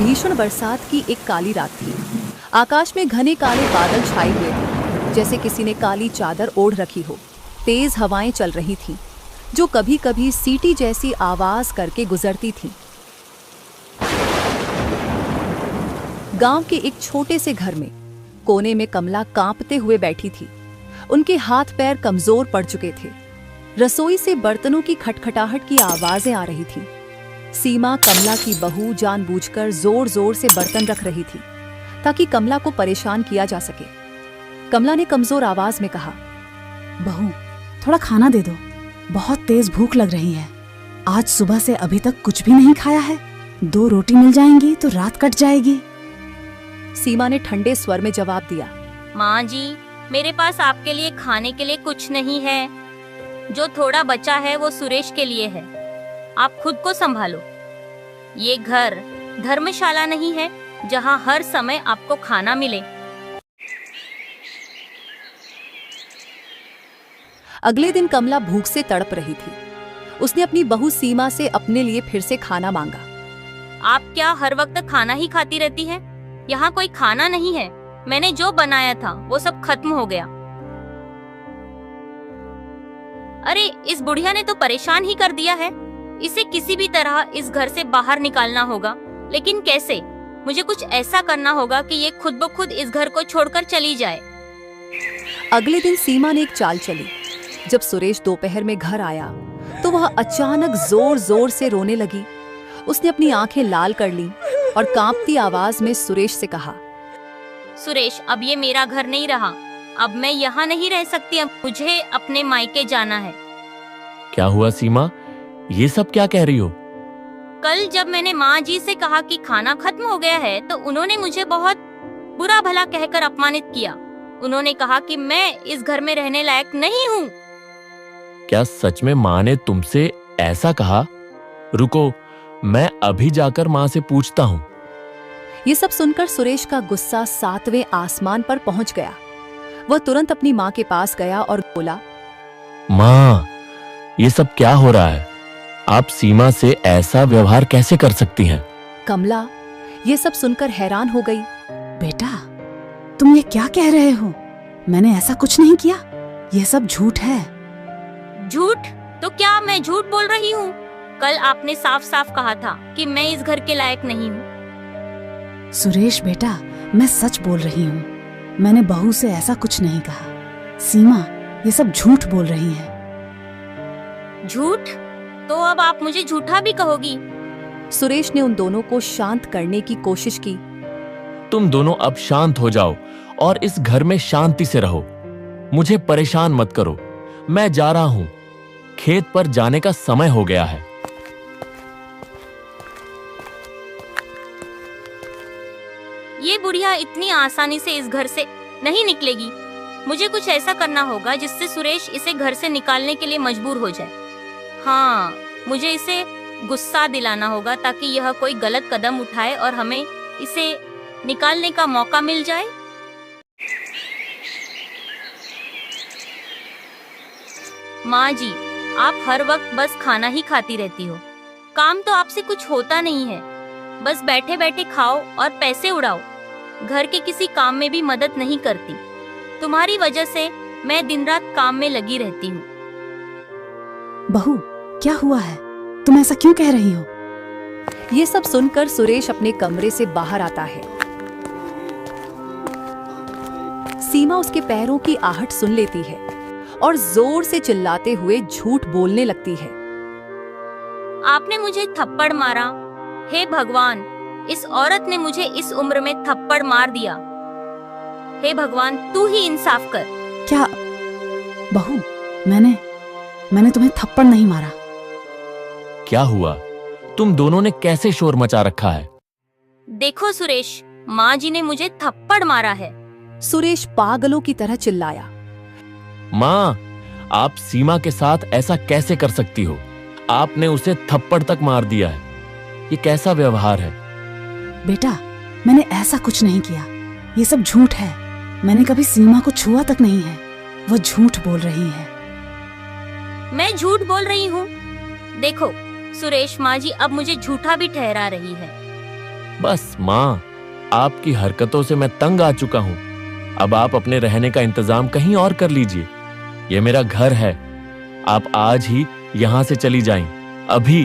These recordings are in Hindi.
भीषण बरसात की एक काली रात थी। आकाश में घने काले बादल छाए हुए थे, जैसे किसी ने काली चादर ओढ़ रखी हो। तेज हवाएं चल रही थीं, जो कभी कभी सीटी जैसी आवाज करके गुजरती थीं। गांव के एक छोटे से घर में कोने में कमला कांपते हुए बैठी थी। उनके हाथ पैर कमजोर पड़ चुके थे। रसोई से बर्तनों की खटखटाहट की आवाजें आ रही थीं। सीमा, कमला की बहू, जानबूझकर जोर जोर से बर्तन रख रही थी ताकि कमला को परेशान किया जा सके। कमला ने कमजोर आवाज में कहा, बहू, थोड़ा खाना दे दो, बहुत तेज भूख लग रही है। आज सुबह से अभी तक कुछ भी नहीं खाया है। 2 रोटी मिल जाएंगी तो रात कट जाएगी। सीमा ने ठंडे स्वर में जवाब दिया, माँ जी, मेरे पास आपके लिए खाने के लिए कुछ नहीं है। जो थोड़ा बचा है वो सुरेश के लिए है। आप खुद को संभालो। ये घर धर्मशाला नहीं है जहाँ हर समय आपको खाना मिले। अगले दिन कमला भूख से तड़प रही थी। उसने अपनी बहू सीमा से अपने लिए फिर से खाना मांगा। आप क्या हर वक्त खाना ही खाती रहती हैं? यहाँ कोई खाना नहीं है। मैंने जो बनाया था वो सब खत्म हो गया। अरे, इस बुढ़िया ने तो परेशान ही कर दिया है। इसे किसी भी तरह इस घर से बाहर निकालना होगा, लेकिन कैसे? मुझे कुछ ऐसा करना होगा कि ये खुद ब खुद इस घर को छोड़कर चली जाए। अगले दिन सीमा ने एक चाल चली। जब सुरेश दोपहर में घर आया तो वह अचानक जोर जोर से रोने लगी। उसने अपनी आंखें लाल कर लीं और कांपती आवाज में सुरेश से कहा, सुरेश, अब ये मेरा घर नहीं रहा। अब मैं यहाँ नहीं रह सकती। अब मुझे अपने मायके जाना है। क्या हुआ सीमा? ये सब क्या कह रही हो? कल जब मैंने माँ जी से कहा कि खाना खत्म हो गया है तो उन्होंने मुझे बहुत बुरा भला कहकर अपमानित किया। उन्होंने कहा कि मैं इस घर में रहने लायक नहीं हूँ। क्या सच में माँ ने तुमसे ऐसा कहा? रुको, मैं अभी जाकर माँ से पूछता हूँ। ये सब सुनकर सुरेश का गुस्सा 7वें आसमान पर पहुंच गया। वह तुरंत अपनी माँ के पास गया और बोला, माँ, ये सब क्या हो रहा है? आप सीमा से ऐसा व्यवहार कैसे कर सकती हैं? कमला ये सब सुनकर हैरान हो गई। बेटा, तुम ये क्या कह रहे हो? मैंने ऐसा कुछ नहीं किया। ये सब झूठ है। झूठ? तो क्या मैं झूठ बोल रही हूँ? कल आपने साफ साफ कहा था कि मैं इस घर के लायक नहीं हूँ। सुरेश बेटा, मैं सच बोल रही हूँ। मैंने बहू से ऐसा कुछ नहीं कहा। सीमा ये सब झूठ बोल रही है। झूठ? तो अब आप मुझे झूठा भी कहोगी? सुरेश ने उन दोनों को शांत करने की कोशिश की। तुम दोनों अब शांत हो जाओ और इस घर में शांति से रहो। मुझे परेशान मत करो। मैं जा रहा हूँ। खेत पर जाने का समय हो गया है। ये बुढ़िया इतनी आसानी से इस घर से नहीं निकलेगी। मुझे कुछ ऐसा करना होगा जिससे सुरेश इसे घर से निकालने के लिए मजबूर हो जाए। हाँ, मुझे इसे गुस्सा दिलाना होगा ताकि यह कोई गलत कदम उठाए और हमें इसे निकालने का मौका मिल जाए। माँ जी, आप हर वक्त बस खाना ही खाती रहती हो। काम तो आपसे कुछ होता नहीं है। बस बैठे बैठे खाओ और पैसे उड़ाओ। घर के किसी काम में भी मदद नहीं करती। तुम्हारी वजह से मैं दिन रात काम में लगी रहती हूँ। बहू, क्या हुआ है? तुम ऐसा क्यों कह रही हो? ये सब सुनकर सुरेश अपने कमरे से बाहर आता है। सीमा उसके पैरों की आहट सुन लेती है और जोर से चिल्लाते हुए झूठ बोलने लगती है। आपने मुझे थप्पड़ मारा। हे भगवान, इस औरत ने मुझे इस उम्र में थप्पड़ मार दिया। हे भगवान, तू ही इंसाफ कर। क्या बहू, मैंने तुम्हें थप्पड़ नहीं मारा। क्या हुआ? तुम दोनों ने कैसे शोर मचा रखा है? देखो सुरेश, माँ जी ने मुझे थप्पड़ मारा है। सुरेश पागलों की तरह चिल्लाया। माँ, आप सीमा के साथ ऐसा कैसे कर सकती हो? आपने उसे थप्पड़ तक मार दिया है। ये कैसा व्यवहार है? बेटा, मैंने ऐसा कुछ नहीं किया। ये सब झूठ है। मैंने कभी सीमा को छुआ तक नहीं है। वो झूठ बोल रही है। मैं झूठ बोल रही हूँ? देखो सुरेश, माँ जी अब मुझे झूठा भी ठहरा रही है। बस माँ, आपकी हरकतों से मैं तंग आ चुका हूँ। अब आप अपने रहने का इंतजाम कहीं और कर लीजिए। ये मेरा घर है, आप आज ही यहाँ से चली जाएं, अभी।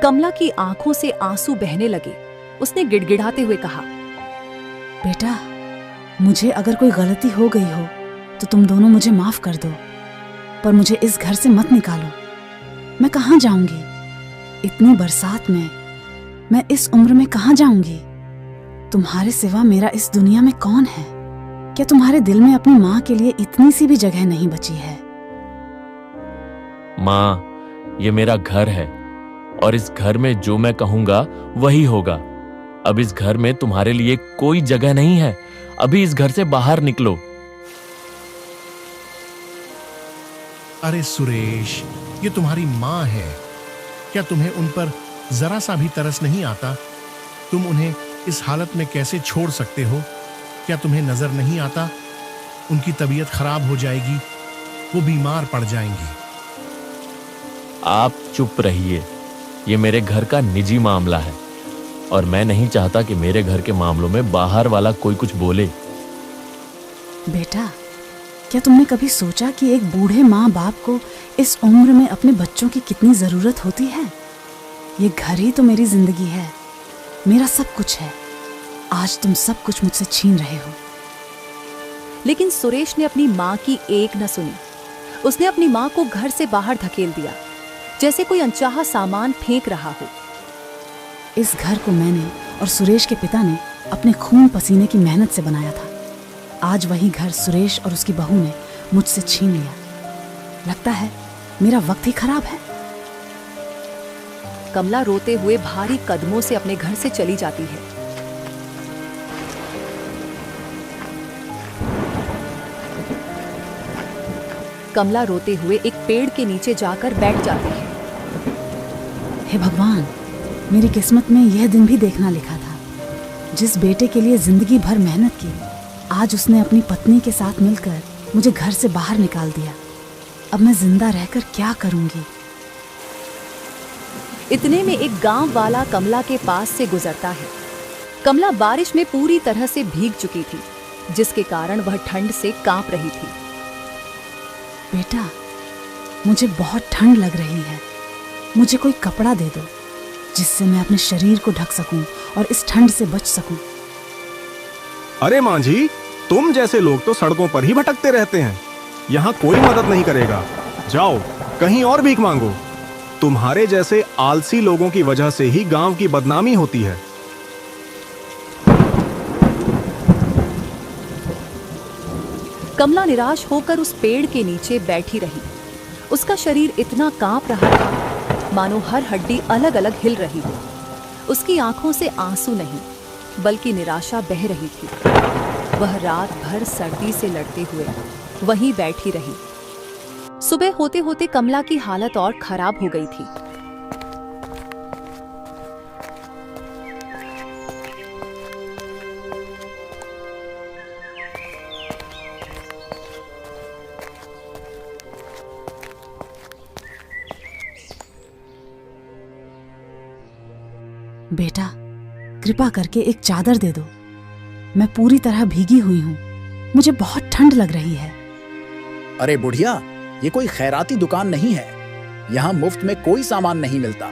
कमला की आंखों से आंसू बहने लगे। उसने गिड़गिड़ाते हुए कहा, बेटा, मुझे अगर कोई गलती हो गई हो तो तुम दोनों मुझे माफ कर दो, पर मुझे इस घर से मत निकालो। मैं कहाँ जाऊंगी? इतनी बरसात में मैं इस उम्र में कहाँ जाऊंगी? तुम्हारे सिवा मेरा इस दुनिया में कौन है? क्या तुम्हारे दिल में अपनी माँ के लिए इतनी सी भी जगह नहीं बची है? माँ, ये मेरा घर है और इस घर में जो मैं कहूंगा वही होगा। अब इस घर में तुम्हारे लिए कोई जगह नहीं है। अभी इस घर से बाहर निकलो। अरे सुरेश, ये तुम्हारी माँ है, क्या तुम्हें उन पर जरा सा भी तरस नहीं आता? तुम उन्हें इस हालत में कैसे छोड़ सकते हो? क्या तुम्हें नजर नहीं आता उनकी तबीयत खराब हो जाएगी, वो बीमार पड़ जाएंगी? आप चुप रहिए। ये मेरे घर का निजी मामला है और मैं नहीं चाहता कि मेरे घर के मामलों में बाहर वाला कोई कुछ बोले। बेटा, क्या तुमने कभी सोचा कि एक बूढ़े माँ बाप को इस उम्र में अपने बच्चों की कितनी जरूरत होती है? ये घर ही तो मेरी जिंदगी है, मेरा सब कुछ है। आज तुम सब कुछ मुझसे छीन रहे हो। लेकिन सुरेश ने अपनी माँ की एक न सुनी। उसने अपनी माँ को घर से बाहर धकेल दिया, जैसे कोई अनचाहा सामान फेंक रहा हो। इस घर को मैंने और सुरेश के पिता ने अपने खून पसीने की मेहनत से बनाया था। आज वही घर सुरेश और उसकी बहू ने मुझसे छीन लिया। लगता है मेरा वक्त ही खराब है। कमला रोते हुए भारी कदमों से अपने घर से चली जाती है। कमला रोते हुए एक पेड़ के नीचे जाकर बैठ जाती है। हे भगवान, मेरी किस्मत में यह दिन भी देखना लिखा था। जिस बेटे के लिए जिंदगी भर मेहनत की, आज उसने अपनी पत्नी के साथ मिलकर मुझे घर से बाहर निकाल दिया। अब मैं जिंदा रहकर क्या करूंगी? इतने में एक गांव वाला कमला के पास से गुजरता है। कमला बारिश में पूरी तरह से भीग चुकी थी, जिसके कारण वह ठंड से कांप रही थी। बेटा, मुझे बहुत ठंड लग रही है। मुझे कोई कपड़ा दे दो जिससे मैं अपने शरीर को ढक सकूं और इस ठंड से बच सकूं। अरे माँ जी, तुम जैसे लोग तो सड़कों पर ही भटकते रहते हैं। यहाँ कोई मदद नहीं करेगा। जाओ कहीं और भीख मांगो। तुम्हारे जैसे आलसी लोगों की वजह से ही गांव की बदनामी होती है। कमला निराश होकर उस पेड़ के नीचे बैठी रही। उसका शरीर इतना कांप रहा था मानो हर हड्डी अलग अलग हिल रही हो। उसकी आंखों से आंसू नहीं बल्कि निराशा बह रही थी। वह रात भर सर्दी से लड़ते हुए वहीं बैठी रही। सुबह होते होते कमला की हालत और खराब हो गई थी। बेटा, कृपा करके एक चादर दे दो। मैं पूरी तरह भीगी हुई हूँ। मुझे बहुत ठंड लग रही है। अरे बुढ़िया, ये कोई खैराती दुकान नहीं है। यहाँ मुफ्त में कोई सामान नहीं मिलता।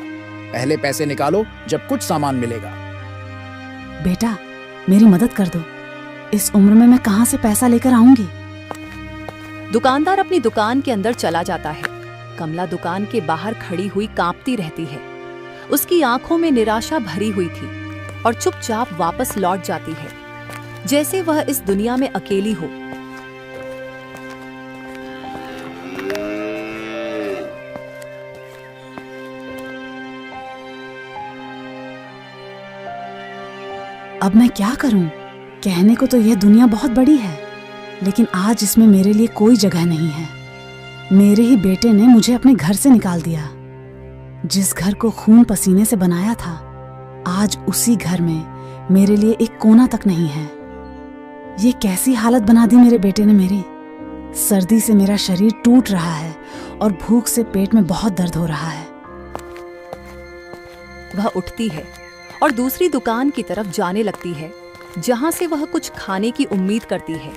पहले पैसे निकालो, जब कुछ सामान मिलेगा। बेटा, मेरी मदद कर दो। इस उम्र में मैं कहाँ से पैसा लेकर आऊंगी? दुकानदार अपनी दुकान के अंदर चला जाता है। कमला दुकान के बाहर खड़ी हुई कांपती रहती है। उसकी आंखों में निराशा भरी हुई थी और चुपचाप वापस लौट जाती है, जैसे वह इस दुनिया में अकेली हो। अब मैं क्या करूं? कहने को तो यह दुनिया बहुत बड़ी है, लेकिन आज इसमें मेरे लिए कोई जगह नहीं है। मेरे ही बेटे ने मुझे अपने घर से निकाल दिया। जिस घर को खून पसीने से बनाया था, आज उसी घर में मेरे लिए एक कोना तक नहीं है। ये कैसी हालत बना दी मेरे बेटे ने मेरी। सर्दी से मेरा शरीर टूट रहा है और भूख से पेट में बहुत दर्द हो रहा है। वह उठती है और दूसरी दुकान की तरफ जाने लगती है, जहां से वह कुछ खाने की उम्मीद करती है।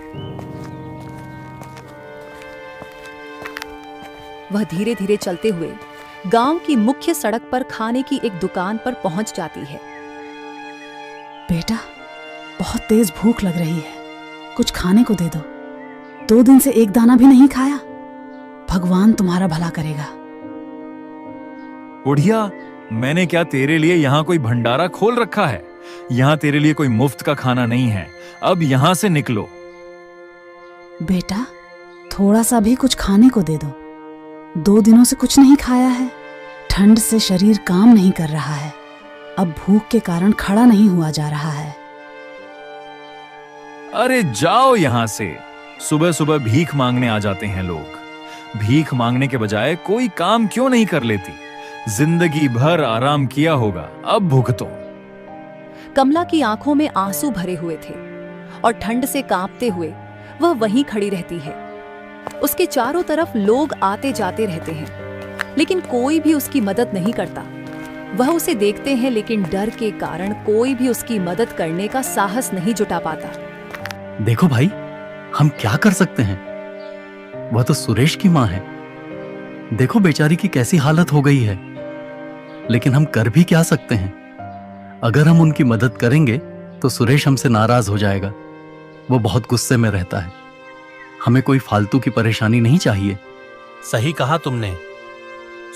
वह धीरे धीरे चलते हुए गांव की मुख्य सड़क पर खाने की एक दुकान पर पहुंच जाती है। बेटा, बहुत तेज भूख लग रही है, कुछ खाने को दे दो। 2 दिन से एक दाना भी नहीं खाया। भगवान तुम्हारा भला करेगा। बुढ़िया, मैंने क्या तेरे लिए यहाँ कोई भंडारा खोल रखा है? यहाँ तेरे लिए कोई मुफ्त का खाना नहीं है। अब यहाँ से निकलो। बेटा, थोड़ा सा भी कुछ खाने को दे दो। 2 दिनों से कुछ नहीं खाया है। ठंड से शरीर काम नहीं कर रहा है। अब भूख के कारण खड़ा नहीं हुआ जा रहा है। अरे जाओ यहाँ से। सुबह सुबह भीख मांगने आ जाते हैं लोग। भीख मांगने के बजाय कोई काम क्यों नहीं कर लेती? जिंदगी भर आराम किया होगा, अब भुगतो। कमला की आंखों में आंसू भरे हुए थे और ठंड से कांपते हुए वह वहीं खड़ी रहती है। उसके चारों तरफ लोग आते जाते रहते हैं, लेकिन कोई भी उसकी मदद नहीं करता। वह उसे देखते हैं, लेकिन डर के कारण कोई भी उसकी मदद करने का साहस नहीं जुटा पाता। देखो भाई, हम क्या कर सकते हैं? वह तो सुरेश की माँ है। देखो बेचारी की कैसी हालत हो गई है। लेकिन हम कर भी क्या सकते हैं? अगर हम उनकी मदद करेंगे तो सुरेश हमसे नाराज हो जाएगा। वो बहुत गुस्से में रहता है। हमें कोई फालतू की परेशानी नहीं चाहिए। सही कहा तुमने।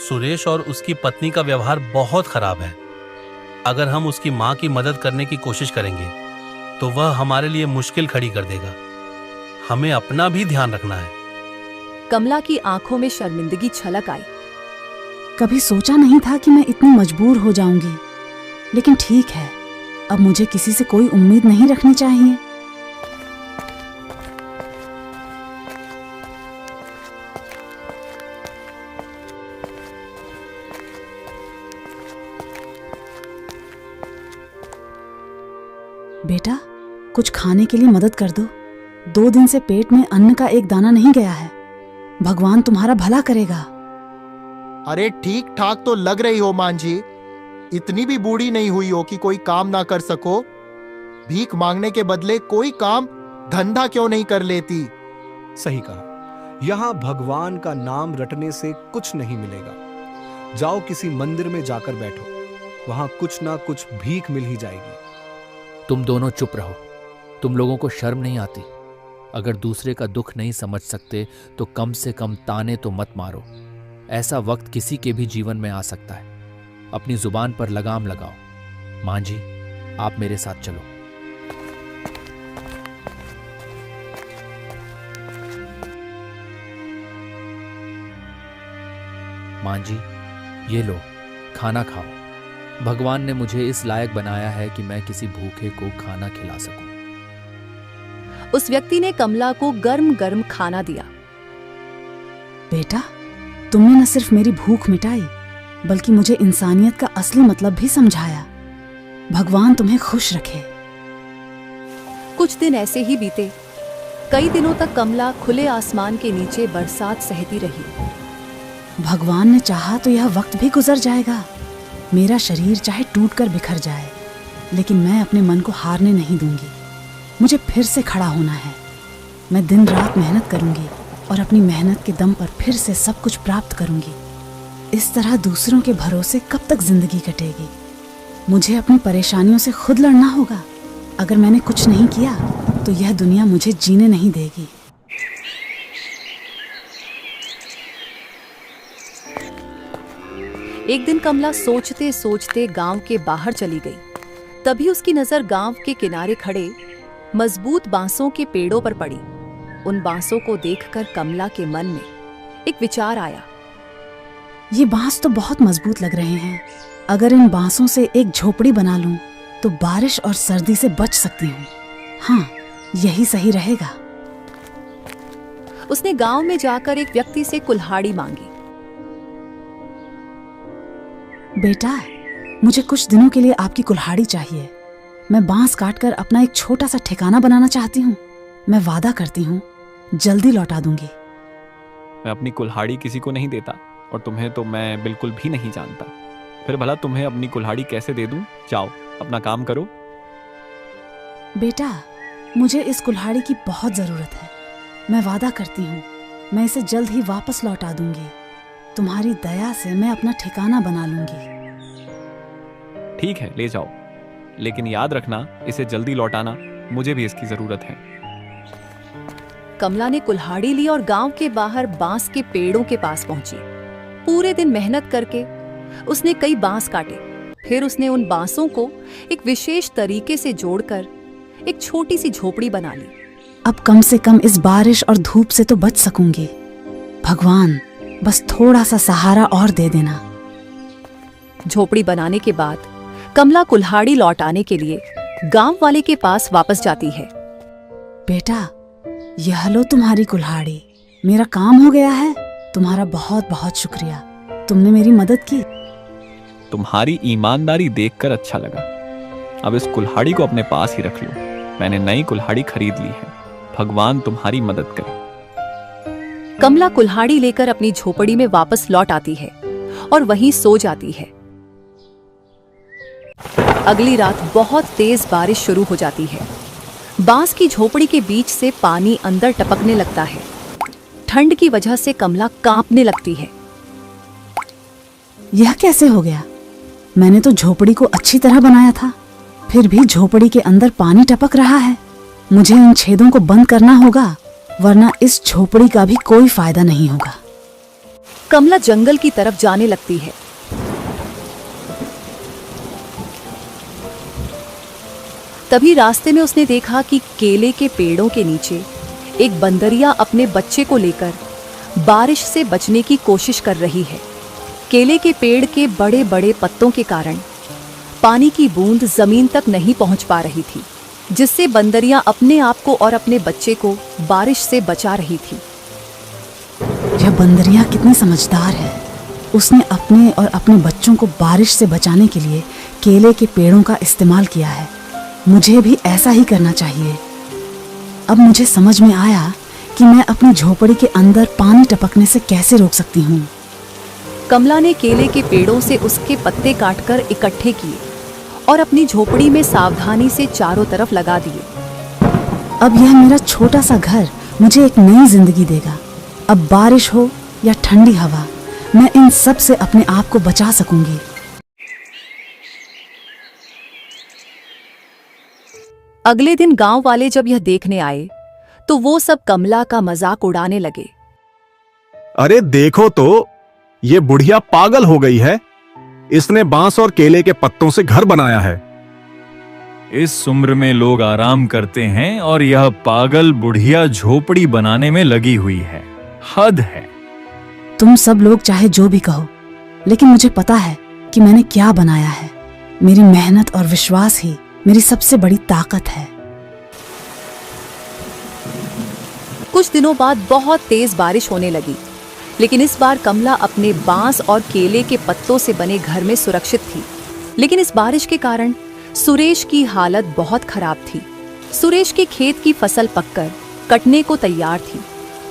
सुरेश और उसकी पत्नी का व्यवहार बहुत खराब है। अगर हम उसकी माँ की मदद करने की कोशिश करेंगे तो वह हमारे लिए मुश्किल खड़ी कर देगा। हमें अपना भी ध्यान रखना है। कमला की आंखों में शर्मिंदगी छलक आई। कभी सोचा नहीं था कि मैं इतनी मजबूर हो जाऊंगी, लेकिन ठीक है, अब मुझे किसी से कोई उम्मीद नहीं रखनी चाहिए। बेटा, कुछ खाने के लिए मदद कर दो। 2 दिन से पेट में अन्न का एक दाना नहीं गया है। भगवान तुम्हारा भला करेगा। अरे ठीक ठाक तो लग रही हो मां जी। इतनी भी बूढ़ी नहीं हुई हो कि कोई काम ना कर सको। भीख मांगने के बदले कोई काम धंधा क्यों नहीं कर लेती? सही कहा। यहाँ भगवान का नाम रटने से कुछ नहीं मिलेगा। जाओ किसी मंदिर में जाकर बैठो, वहां कुछ ना कुछ भीख मिल ही जाएगी। तुम दोनों चुप रहो। तुम लोगों को शर्म नहीं आती? अगर दूसरे का दुख नहीं समझ सकते तो कम से कम ताने तो मत मारो। ऐसा वक्त किसी के भी जीवन में आ सकता है। अपनी जुबान पर लगाम लगाओ। मां जी, आप मेरे साथ चलो। मां जी, ये लो, खाना खाओ। भगवान ने मुझे इस लायक बनाया है कि मैं किसी भूखे को खाना खिला सकूं। उस व्यक्ति ने कमला को गर्म गर्म खाना दिया। बेटा, तुमने न सिर्फ मेरी भूख मिटाई, बल्कि मुझे इंसानियत का असली मतलब भी समझाया। भगवान तुम्हें खुश रखे। कुछ दिन ऐसे ही बीते। कई दिनों तक कमला खुले आसमान के नीचे बरसात सहती रही। भगवान ने चाहा तो यह वक्त भी गुजर जाएगा। मेरा शरीर चाहे टूटकर बिखर जाए, लेकिन मैं अपने मन को हारने नहीं दूंगी। मुझे फिर से खड़ा होना है। मैं दिन रात मेहनत करूंगी और अपनी मेहनत के दम पर फिर से सब कुछ प्राप्त करूंगी। इस तरह दूसरों के भरोसे कब तक जिंदगी कटेगी? मुझे अपनी परेशानियों से खुद लड़ना होगा। अगर मैंने कुछ नहीं किया तो यह दुनिया मुझे जीने नहीं देगी। एक दिन कमला सोचते सोचते गांव के बाहर चली गई। तभी उसकी नजर गांव के किनारे खड़े मजबूत बांसों के पेड़ों पर पड़ी। उन बांसों को देखकर कमला के मन में एक विचार आया। ये बांस तो बहुत मजबूत लग रहे हैं। अगर इन बांसों से एक झोपड़ी बना लूं तो बारिश और सर्दी से बच सकती हूँ। हाँ, यही सही रहेगा। उसने गांव में जाकर एक व्यक्ति से कुल्हाड़ी मांगी। बेटा, मुझे कुछ दिनों के लिए आपकी कुल्हाड़ी चाहिए। मैं बांस काटकर अपना एक छोटा सा ठिकाना बनाना चाहती हूँ। मैं वादा करती हूँ, जल्दी लौटा दूंगी। मैं अपनी कुल्हाड़ी किसी को नहीं देता, और तुम्हें तो मैं बिल्कुल भी नहीं जानता। फिर भला तुम्हें अपनी कुल्हाड़ी कैसे दे दूं? जाओ अपना काम करो। बेटा, मुझे इस कुल्हाड़ी की बहुत जरूरत है। मैं वादा करती हूँ, मैं इसे जल्द ही वापस लौटा दूंगी। तुम्हारी दया से मैं अपना ठिकाना बना लूंगी। ठीक है, ले जाओ, लेकिन याद रखना इसे जल्दी लौटाना, मुझे भी इसकी जरूरत है। कमला ने कुल्हाड़ी ली और गांव के बाहर बांस के पेड़ों के पास पहुंची। पूरे दिन मेहनत करके उसने कई बांस काटे। फिर उसने उन बांसों को एक विशेष तरीके से जोड़कर एक छोटी सी झोपड़ी बना ली। अब कम से कम इस बारिश और धूप से तो बच सकूंगी। भगवान, बस थोड़ा सा सहारा और दे देना। झोपड़ी बनाने के बाद कमला कुल्हाड़ी लौटाने के लिए गांव वाले के पास वापस जाती है। बेटा, यह लो तुम्हारी कुल्हाड़ी। मेरा काम हो गया है। तुम्हारा बहुत बहुत शुक्रिया। तुमने मेरी मदद की। तुम्हारी ईमानदारी देखकर अच्छा लगा। अब इस कुल्हाड़ी को अपने पास ही रख लो। मैंने नई कुल्हाड़ी खरीद ली है। भगवान तुम्हारी मदद करे। कमला कुल्हाड़ी लेकर अपनी झोपड़ी में वापस लौट आती है और वहीं सो जाती है। अगली रात बहुत तेज बारिश शुरू हो जाती है। बांस की झोपड़ी के बीच से पानी अंदर टपकने लगता है। ठंड की वजह से कमला कांपने लगती है। यह कैसे हो गया? मैंने तो झोपड़ी को अच्छी तरह बनाया था, फिर भी झोपड़ी के अंदर पानी टपक रहा है। मुझे इन छेदों को बंद करना होगा, वरना इस झोपड़ी का भी कोई फायदा नहीं होगा। कमला जंगल की तरफ जाने लगती है। तभी रास्ते में उसने देखा कि केले के पेड़ों के नीचे एक बंदरिया अपने बच्चे को लेकर बारिश से बचने की कोशिश कर रही है। केले के पेड़ के बड़े बड़े पत्तों के कारण पानी की बूंद जमीन तक नहीं पहुंच पा रही थी, जिससे बंदरिया अपने आप को और अपने बच्चे को बारिश से बचा रही थी। यह बंदरिया कितनी समझदार है। उसने अपने और अपने बच्चों को बारिश से बचाने के लिए केले के पेड़ों का इस्तेमाल किया है। मुझे भी ऐसा ही करना चाहिए। अब मुझे समझ में आया कि मैं अपनी झोपड़ी के अंदर पानी टपकने से कैसे रोक सकती हूँ। कमला ने केले के पेड़ों से उसके पत्ते काटकर इकट्ठे किए और अपनी झोपड़ी में सावधानी से चारों तरफ लगा दिए। अब यह मेरा छोटा सा घर मुझे एक नई जिंदगी देगा। अब बारिश हो या ठंडी हवा, मैं इन सब से अपने आप को बचा सकूंगी। अगले दिन गांव वाले जब यह देखने आए तो वो सब कमला का मजाक उड़ाने लगे। अरे देखो तो, ये बुढ़िया पागल हो गई है। इसने बांस और केले के पत्तों से घर बनाया है। इस उम्र में लोग आराम करते हैं और यह पागल बुढ़िया झोपड़ी बनाने में लगी हुई है। हद है। तुम सब लोग चाहे जो भी कहो, लेकिन मुझे पता है कि मैंने क्या बनाया है। मेरी मेहनत और विश्वास ही मेरी सबसे बड़ी ताकत है। कुछ दिनों बाद बहुत तेज बारिश होने लगी, लेकिन इस बार कमला अपने बांस और केले के पत्तों से बने घर में सुरक्षित थी। लेकिन इस बारिश के कारण सुरेश की हालत बहुत खराब थी। सुरेश के खेत की फसल पककर कटने को तैयार थी।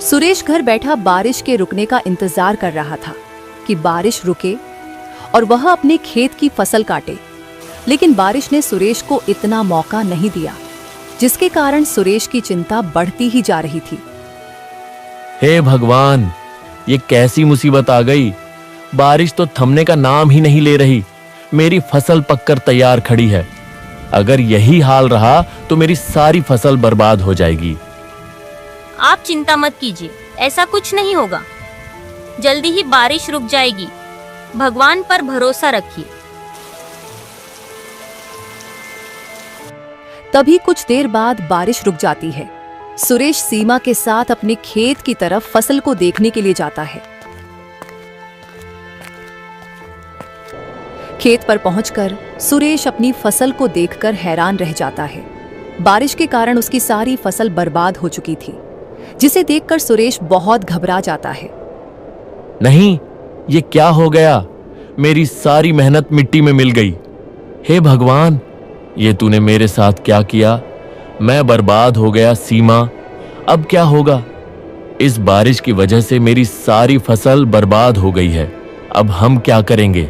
सुरेश घर बैठा बारिश के रुकने का इंतजार कर रहा था कि बारिश रुके और वह अपने खेत की फसल काटे। लेकिन बारिश ने सुरेश को इतना मौका नहीं दिया, जिसके कारण सुरेश की चिंता बढ़ती ही जा रही थी। हे भगवान, ये कैसी मुसीबत आ गई। बारिश तो थमने का नाम ही नहीं ले रही। मेरी फसल पककर तैयार खड़ी है। अगर यही हाल रहा तो मेरी सारी फसल बर्बाद हो जाएगी। आप चिंता मत कीजिए, ऐसा कुछ नहीं होगा। जल्दी ही बारिश रुक जाएगी। भगवान पर भरोसा रखिए। तभी कुछ देर बाद बारिश रुक जाती है। सुरेश सीमा के साथ अपने खेत की तरफ फसल को देखने के लिए जाता है। खेत पर पहुंचकर सुरेश अपनी फसल को देखकर हैरान रह जाता है। बारिश के कारण उसकी सारी फसल बर्बाद हो चुकी थी, जिसे देखकर सुरेश बहुत घबरा जाता है। नहीं, ये क्या हो गया? मेरी सारी मेहनत मिट्टी में मिल गई। हे भगवान, ये तूने मेरे साथ क्या किया? मैं बर्बाद हो गया। सीमा, अब क्या होगा? इस बारिश की वजह से मेरी सारी फसल बर्बाद हो गई है। अब हम क्या करेंगे?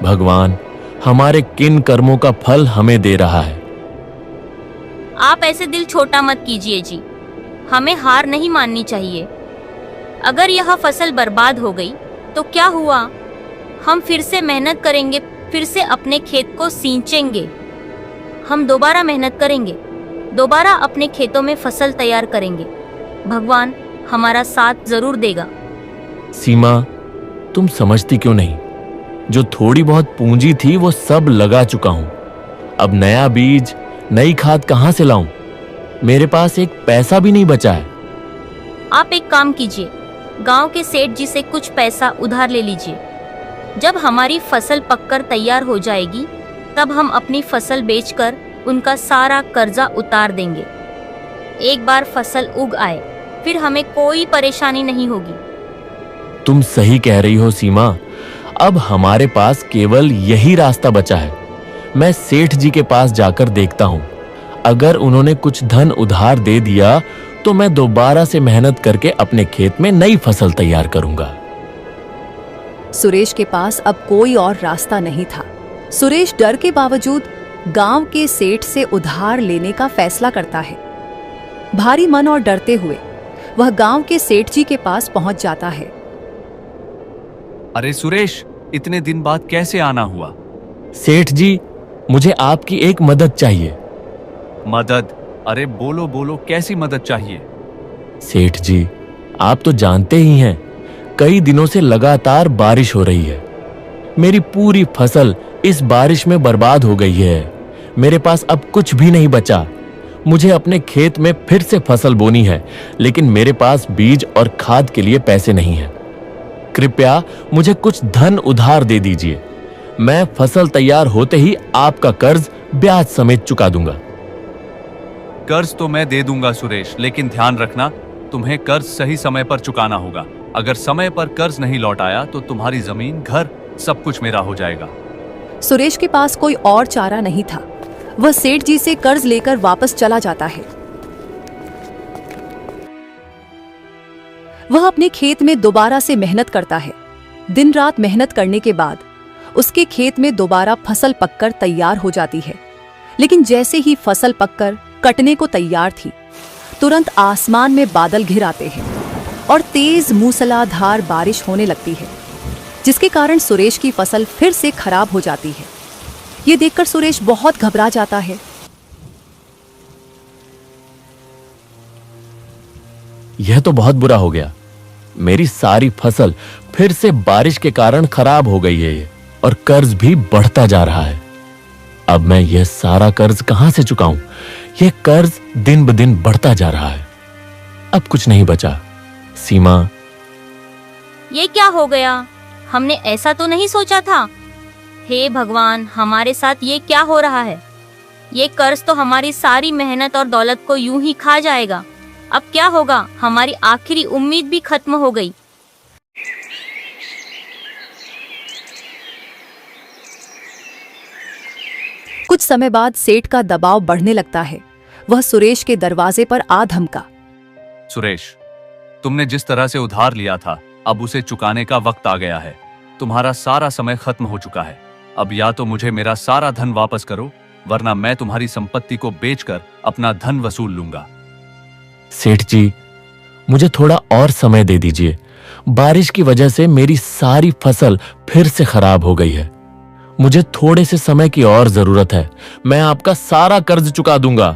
भगवान, हमारे किन कर्मों का फल हमें दे रहा है। आप ऐसे दिल छोटा मत कीजिए जी, हमें हार नहीं माननी चाहिए। अगर यह फसल बर्बाद हो गई तो क्या हुआ, हम फिर से मेहनत करेंगे, फिर से अपने खेत को सींचेंगे। हम दोबारा मेहनत करेंगे, दोबारा अपने खेतों में फसल तैयार करेंगे। भगवान हमारा साथ जरूर देगा। सीमा, तुम समझती क्यों नहीं? जो थोड़ी बहुत पूंजी थी वो सब लगा चुका हूं। अब नया बीज, नई खाद कहां से लाऊं? मेरे पास एक पैसा भी नहीं बचा है। आप एक काम कीजिए, गांव के सेठ जी से कुछ पैसा उधार ले लीजिए। जब हमारी फसल पककर तैयार हो जाएगी तब हम अपनी फसल बेचकर उनका सारा कर्जा उतार देंगे। एक बार फसल उग आए फिर हमें कोई परेशानी नहीं होगी। तुम सही कह रही हो सीमा, अब हमारे पास केवल यही रास्ता बचा है। मैं सेठ जी के पास जाकर देखता हूं, अगर उन्होंने कुछ धन उधार दे दिया तो मैं दोबारा से मेहनत करके अपने खेत में नई फसल तैयार करूंगा। सुरेश के पास अब कोई और रास्ता नहीं था। सुरेश डर के बावजूद गांव के सेठ से उधार लेने का फैसला करता है। भारी मन और डरते हुए वह गांव के सेठ जी के पास पहुंच जाता है। अरे सुरेश, इतने दिन बाद कैसे आना हुआ? सेठ जी, मुझे आपकी एक मदद चाहिए। मदद? अरे बोलो बोलो, कैसी मदद चाहिए? सेठ जी, आप तो जानते ही हैं, कई दिनों से लगातार बारिश हो रही है। मेरी पूरी फसल इस बारिश में बर्बाद हो गई है। मेरे पास अब कुछ भी नहीं बचा। मुझे अपने खेत में फिर से फसल बोनी है, लेकिन मेरे पास बीज और खाद के लिए पैसे नहीं हैं। कृपया मुझे कुछ धन उधार दे दीजिए। मैं फसल तैयार होते ही आपका कर्ज ब्याज समेत चुका दूंगा। कर्ज तो मैं दे दूंगा सुरेश, लेकिन ध्यान रखना, तुम्हें कर्ज सही समय पर चुकाना होगा। अगर समय पर कर्ज नहीं लौट आया तो तुम्हारी जमीन, घर, सब कुछ मेरा हो जाएगा। सुरेश के पास कोई और चारा नहीं था। वह सेठ जी से कर्ज लेकर वापस चला जाता है। वह अपने खेत में दोबारा से मेहनत करता है। दिन रात मेहनत करने के बाद उसके खेत में दोबारा फसल पककर तैयार हो जाती है। लेकिन जैसे ही फसल पककर कटने को तैयार थी, तुरंत आसमान में बादल घिर आते हैं और तेज मूसलाधार बारिश होने लगती है, जिसके कारण सुरेश की फसल फिर से खराब हो जाती है। ये देखकर सुरेश बहुत घबरा जाता है। यह तो बहुत बुरा हो गया। मेरी सारी फसल फिर से बारिश के कारण खराब हो गई है और कर्ज भी बढ़ता जा रहा है। अब मैं यह सारा कर्ज कहां से चुकाऊं? यह कर्ज दिन ब दिन बढ़ता जा रहा है। अब कुछ नहीं बचा। सीमा, ये क्या हो गया? हमने ऐसा तो नहीं सोचा था। हे भगवान, हमारे साथ ये क्या हो रहा है? ये कर्ज तो हमारी सारी मेहनत और दौलत को यूं ही खा जाएगा। अब क्या होगा? हमारी आखिरी उम्मीद भी खत्म हो गई। कुछ समय बाद सेठ का दबाव बढ़ने लगता है। वह सुरेश के दरवाजे पर आ धमका। सुरेश, तुमने जिस तरह से उधार लिया था, अब उसे चुकाने का वक्त आ गया है। तुम्हारा सारा समय खत्म हो चुका है। अब या तो मुझे मेरा सारा धन वापस करो, वरना मैं तुम्हारी संपत्ति को बेचकर अपना धन वसूल लूंगा। सेठ जी, मुझे थोड़ा और समय दे दीजिए। बारिश की वजह से मेरी सारी फसल फिर से खराब हो गई है। मुझे थोड़े से समय की और जरूरत है। मैं आपका सारा कर्ज चुका दूंगा।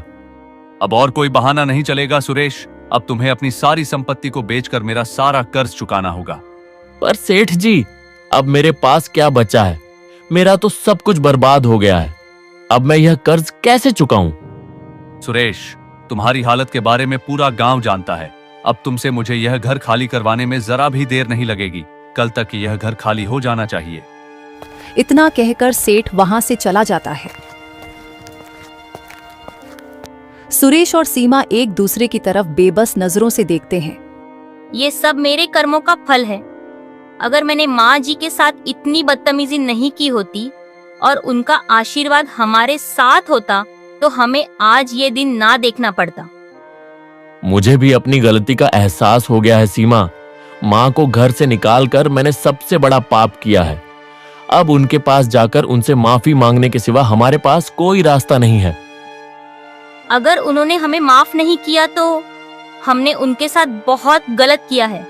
अब और कोई बहाना नहीं चलेगा सुरेश। अब तुम्हें अपनी सारी संपत्ति को बेचकर मेरा सारा कर्ज चुकाना होगा। पर सेठ जी, अब मेरे पास क्या बचा है? मेरा तो सब कुछ बर्बाद हो गया है। अब मैं यह कर्ज कैसे चुकाऊं? सुरेश, तुम्हारी हालत के बारे में पूरा गांव जानता है। अब तुमसे मुझे यह घर खाली करवाने में जरा भी देर नहीं लगेगी। कल तक यह घर खाली हो जाना चाहिए। इतना कहकर सेठ वहां से चला जाता है। सुरेश और सीमा एक दूसरे की तरफ बेबस नजरों से देखते हैं। ये सब मेरे कर्मों का फल है। अगर मैंने माँ जी के साथ इतनी बदतमीजी नहीं की होती और उनका आशीर्वाद हमारे साथ होता तो हमें आज ये दिन ना देखना पड़ता। मुझे भी अपनी गलती का एहसास हो गया है सीमा। माँ को घर से निकालकर मैंने सबसे बड़ा पाप किया है। अब उनके पास जाकर उनसे माफी मांगने के सिवा हमारे पास कोई रास्ता नहीं है। अगर उन्होंने हमें माफ नहीं किया तो हमने उनके साथ बहुत गलत किया है।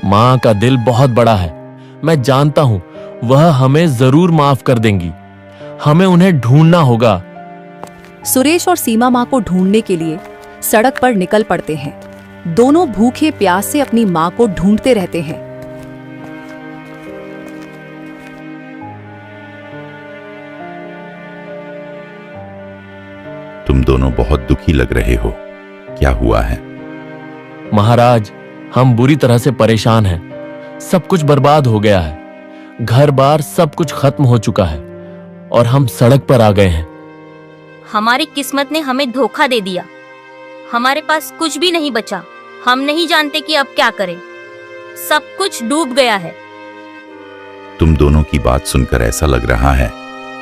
माँ का दिल बहुत बड़ा है, मैं जानता हूँ वह हमें जरूर माफ कर देंगी। हमें उन्हें ढूंढना होगा। सुरेश और सीमा माँ को ढूंढने के लिए सड़क पर निकल पड़ते हैं। दोनों भूखे प्यास से अपनी माँ को ढूंढते रहते हैं। तुम दोनों बहुत दुखी लग रहे हो, क्या हुआ है? महाराज, हम बुरी तरह से परेशान हैं। सब कुछ बर्बाद हो गया है। घर बार सब कुछ खत्म हो चुका है और हम सड़क पर आ गए हैं। हमारी किस्मत ने हमें धोखा दे दिया। हमारे पास कुछ भी नहीं बचा। हम नहीं जानते कि अब क्या करें। सब कुछ डूब गया है। तुम दोनों की बात सुनकर ऐसा लग रहा है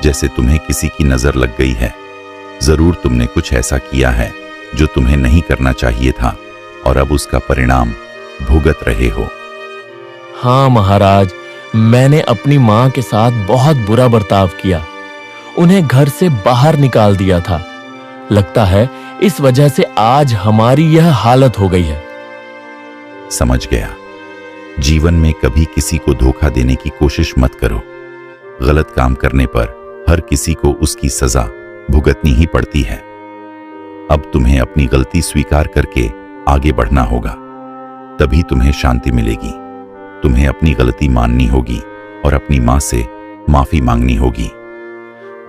जैसे तुम्हें किसी की नजर लग गई है। जरूर तुमने कुछ ऐसा किया है जो तुम्हें नहीं करना चाहिए था और अब उसका परिणाम भुगत रहे हो। हाँ महाराज, मैंने अपनी माँ के साथ बहुत बुरा बर्ताव किया। उन्हें घर से बाहर निकाल दिया था। लगता है इस वजह से आज हमारी यह हालत हो गई है। समझ गया। जीवन में कभी किसी को धोखा देने की कोशिश मत करो। गलत काम करने पर हर किसी को उसकी सजा भुगतनी ही पड़ती है। अब तुम्हें अपनी गलती स्वीकार करके आगे बढ़ना होगा, तभी तुम्हें शांति मिलेगी। तुम्हें अपनी गलती माननी होगी और अपनी मां से माफी मांगनी होगी।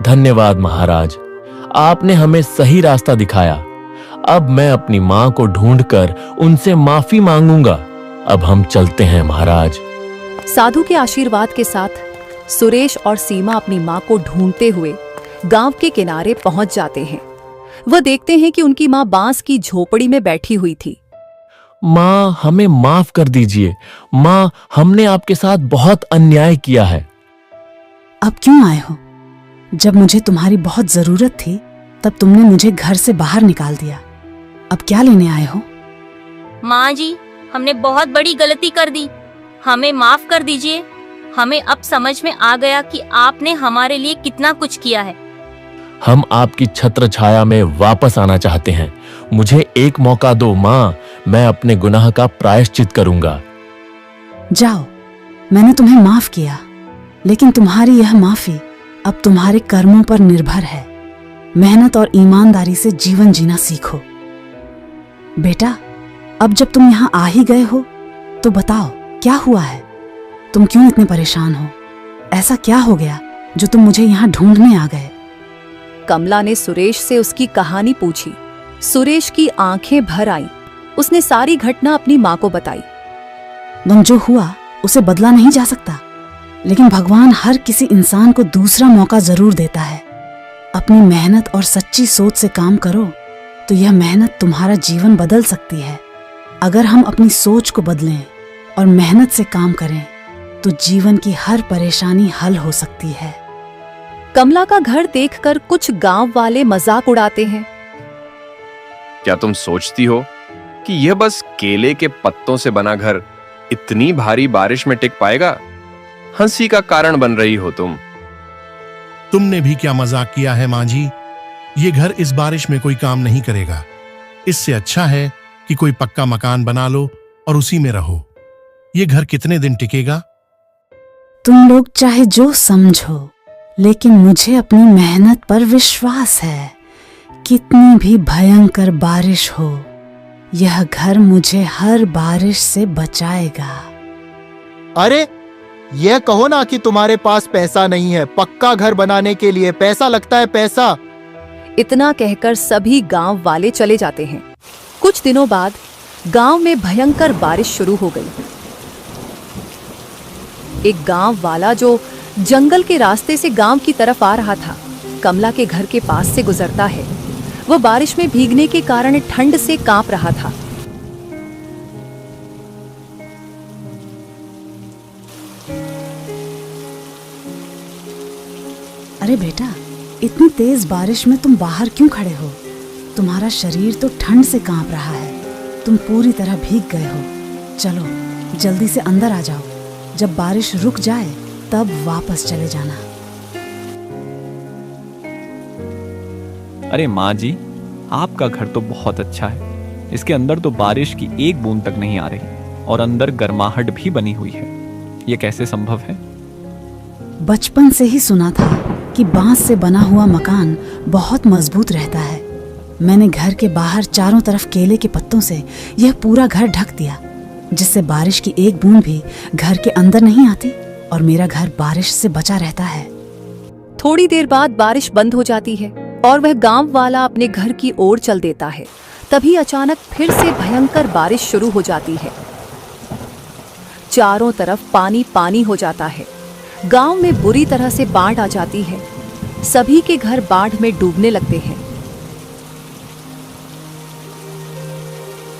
धन्यवाद महाराज, आपने हमें सही रास्ता दिखाया। अब मैं अपनी मां को ढूंढकर उनसे माफी मांगूंगा। अब हम चलते हैं महाराज। साधु के आशीर्वाद के साथ सुरेश और सीमा अपनी मां को ढूंढते हुए गांव के किनारे पहुंच जाते हैं। वह देखते हैं कि उनकी मां बांस की झोपड़ी में बैठी हुई थी। मां, हमें माफ कर दीजिए। मां, हमने आपके साथ बहुत अन्याय किया है। अब क्यों आए हो? जब मुझे तुम्हारी बहुत जरूरत थी तब तुमने मुझे घर से बाहर निकाल दिया। अब क्या लेने आए हो? माँ जी, हमने बहुत बड़ी गलती कर दी। हमें माफ कर दीजिए। हमें अब समझ में आ गया कि आपने हमारे लिए कितना कुछ किया है। हम आपकी छत्र छाया में वापस आना चाहते हैं। मुझे एक मौका दो मां, मैं अपने गुनाह का प्रायश्चित करूंगा। जाओ, मैंने तुम्हें माफ किया, लेकिन तुम्हारी यह माफी अब तुम्हारे कर्मों पर निर्भर है। मेहनत और ईमानदारी से जीवन जीना सीखो। बेटा, अब जब तुम यहाँ आ ही गए हो तो बताओ क्या हुआ है? तुम क्यों इतने परेशान हो? ऐसा क्या हो गया जो तुम मुझे यहाँ ढूंढने आ गए? कमला ने सुरेश से उसकी कहानी पूछी। सुरेश की आंखें भर आईं। उसने सारी घटना अपनी माँ को बताई। तुम जो हुआ उसे बदला नहीं जा सकता, लेकिन भगवान हर किसी इंसान को दूसरा मौका जरूर देता है। अपनी मेहनत और सच्ची सोच से काम करो तो यह मेहनत तुम्हारा जीवन बदल सकती है। अगर हम अपनी सोच को बदलें और मेहनत से काम करें तो जीवन की हर परेशानी हल हो सकती है। कमला का घर देखकर कुछ गांव वाले मजाक उड़ाते हैं। क्या तुम सोचती हो कि यह बस केले के पत्तों से बना घर इतनी भारी बारिश में टिक पाएगा? हंसी का कारण बन रही हो तुम। तुमने भी क्या मजाक किया है मां जी? ये घर इस बारिश में कोई काम नहीं करेगा। इससे अच्छा है कि कोई पक्का मकान बना लो और उसी में रहो। ये घर कितने दिन टिकेगा? तुम लोग चाहे जो समझो, लेकिन मुझे अपनी मेहनत पर विश्वास है। कितनी भी भयंकर बारिश हो, यह घर मुझे हर बारिश से बचाएगा। अरे, यह कहो ना कि तुम्हारे पास पैसा नहीं है। पक्का घर बनाने के लिए पैसा लगता है, पैसा। इतना कहकर सभी गांव वाले चले जाते हैं। कुछ दिनों बाद गांव में भयंकर बारिश शुरू हो गई। एक गांव वाला जो जंगल के रास्ते से गांव की तरफ आ रहा था, कमला के घर के पास से गुजरता है। वह बारिश में भीगने के कारण ठंड से कांप रहा था। अरे बेटा, इतनी तेज बारिश में तुम बाहर क्यों खड़े हो? तुम्हारा शरीर तो ठंड से कांप रहा है। तुम पूरी तरह भीग गए हो। चलो जल्दी से अंदर आ जाओ। जब बारिश रुक जाए तब वापस चले जाना। अरे माँ जी, आपका घर तो बहुत अच्छा है। इसके अंदर तो बारिश की एक बूंद तक नहीं आ रही और अंदर गर्माहट भी बनी हुई है। ये कैसे संभव है? बचपन से ही सुना था कि बांस से बना हुआ मकान बहुत मजबूत रहता है। मैंने घर के बाहर चारों तरफ केले के पत्तों से यह पूरा घर ढक दिया, जिससे बारिश की एक बूंद भी घर के अंदर नहीं आती और मेरा घर बारिश से बचा रहता है। थोड़ी देर बाद बारिश बंद हो जाती है और वह गांव वाला अपने घर की ओर चल देता है। तभी अचानक फिर से भयंकर बारिश शुरू हो जाती है। चारों तरफ पानी पानी हो जाता है। गांव में बुरी तरह से बाढ़ आ जाती है। सभी के घर बाढ़ में डूबने लगते हैं।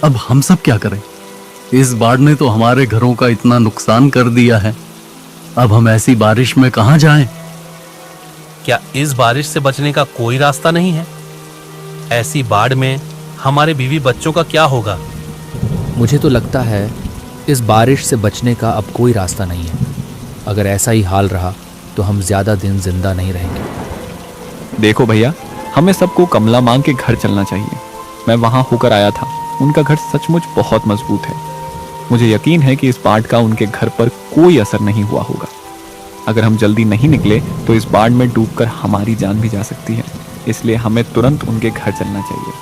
अब हम सब क्या करें? इस बाढ़ ने तो हमारे घरों का इतना नुकसान कर दिया है। अब हम ऐसी बारिश में कहां जाएं? क्या इस बारिश से बचने का कोई रास्ता नहीं है? ऐसी बाढ़ में हमारे बीवी बच्चों का क्या होगा? मुझे तो लगता है इस बारिश से बचने का अब कोई रास्ता नहीं है। अगर ऐसा ही हाल रहा तो हम ज्यादा दिन जिंदा नहीं रहेंगे। देखो भैया, हमें सबको कमला माँ के घर चलना चाहिए। मैं वहां होकर आया था। उनका घर सचमुच बहुत मजबूत है। मुझे यकीन है कि इस बाढ़ का उनके घर पर कोई असर नहीं हुआ होगा। अगर हम जल्दी नहीं निकले तो इस बाढ़ में डूबकर हमारी जान भी जा सकती है। इसलिए हमें तुरंत उनके घर चलना चाहिए।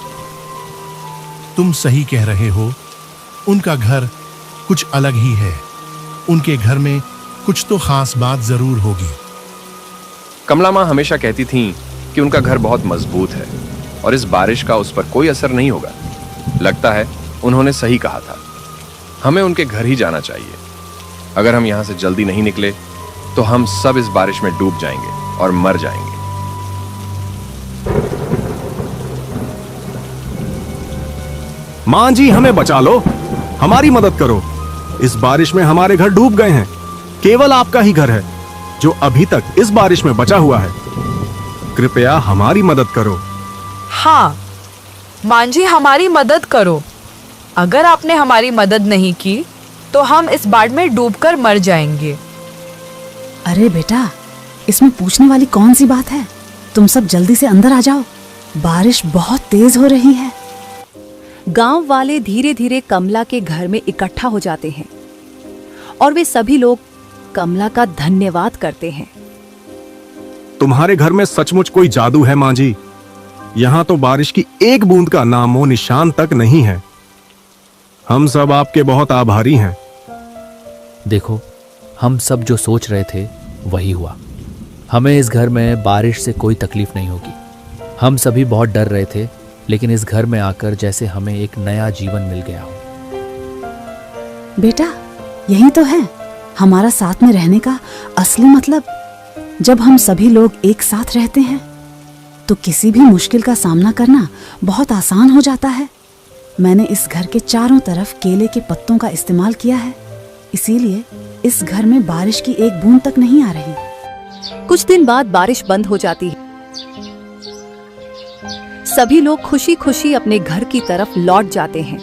तुम सही कह रहे हो। उनका घर कुछ अलग ही है। उनके घर में कुछ तो खास बात जरूर होगी। कमला माँ हमेशा कहती थीं कि उनका घर बहुत मजबूत है और इस बारिश का उस पर कोई असर नहीं होगा। लगता है उन्होंने सही कहा था। हमें उनके घर ही जाना चाहिए। अगर हम यहाँ से जल्दी नहीं निकले तो हम सब इस बारिश में डूब जाएंगे और मर जाएंगे। मां जी, हमें बचा लो, हमारी मदद करो। इस बारिश में हमारे घर डूब गए हैं। केवल आपका ही घर है जो अभी तक इस बारिश में बचा हुआ है। कृपया हमारी मदद करो। हाँ मां जी, हमारी मदद करो। अगर आपने हमारी मदद नहीं की तो हम इस बाढ़ में डूबकर मर जाएंगे। अरे बेटा, इसमें पूछने वाली कौन सी बात है? तुम सब जल्दी से अंदर आ जाओ। बारिश बहुत तेज हो रही है। गांव वाले धीरे धीरे कमला के घर में इकट्ठा हो जाते हैं और वे सभी लोग कमला का धन्यवाद करते हैं। तुम्हारे घर में सचमुच कोई जादू है मां जी। यहां तो बारिश की एक बूंद का नामो निशान तक नहीं है। हम सब आपके बहुत आभारी हैं। देखो, हम सब जो सोच रहे थे वही हुआ। हमें इस घर में बारिश से कोई तकलीफ नहीं होगी। हम सभी बहुत डर रहे थे, लेकिन इस घर में आकर जैसे हमें एक नया जीवन मिल गया हो। बेटा, यही तो है हमारा साथ में रहने का असली मतलब। जब हम सभी लोग एक साथ रहते हैं तो किसी भी मुश्किल का सामना करना बहुत आसान हो जाता है। मैंने इस घर के चारों तरफ केले के पत्तों का इस्तेमाल किया है, इसीलिए इस घर में बारिश की एक बूंद तक नहीं आ रही। कुछ दिन बाद बारिश बंद हो जाती है। सभी लोग खुशी खुशी अपने घर की तरफ लौट जाते हैं।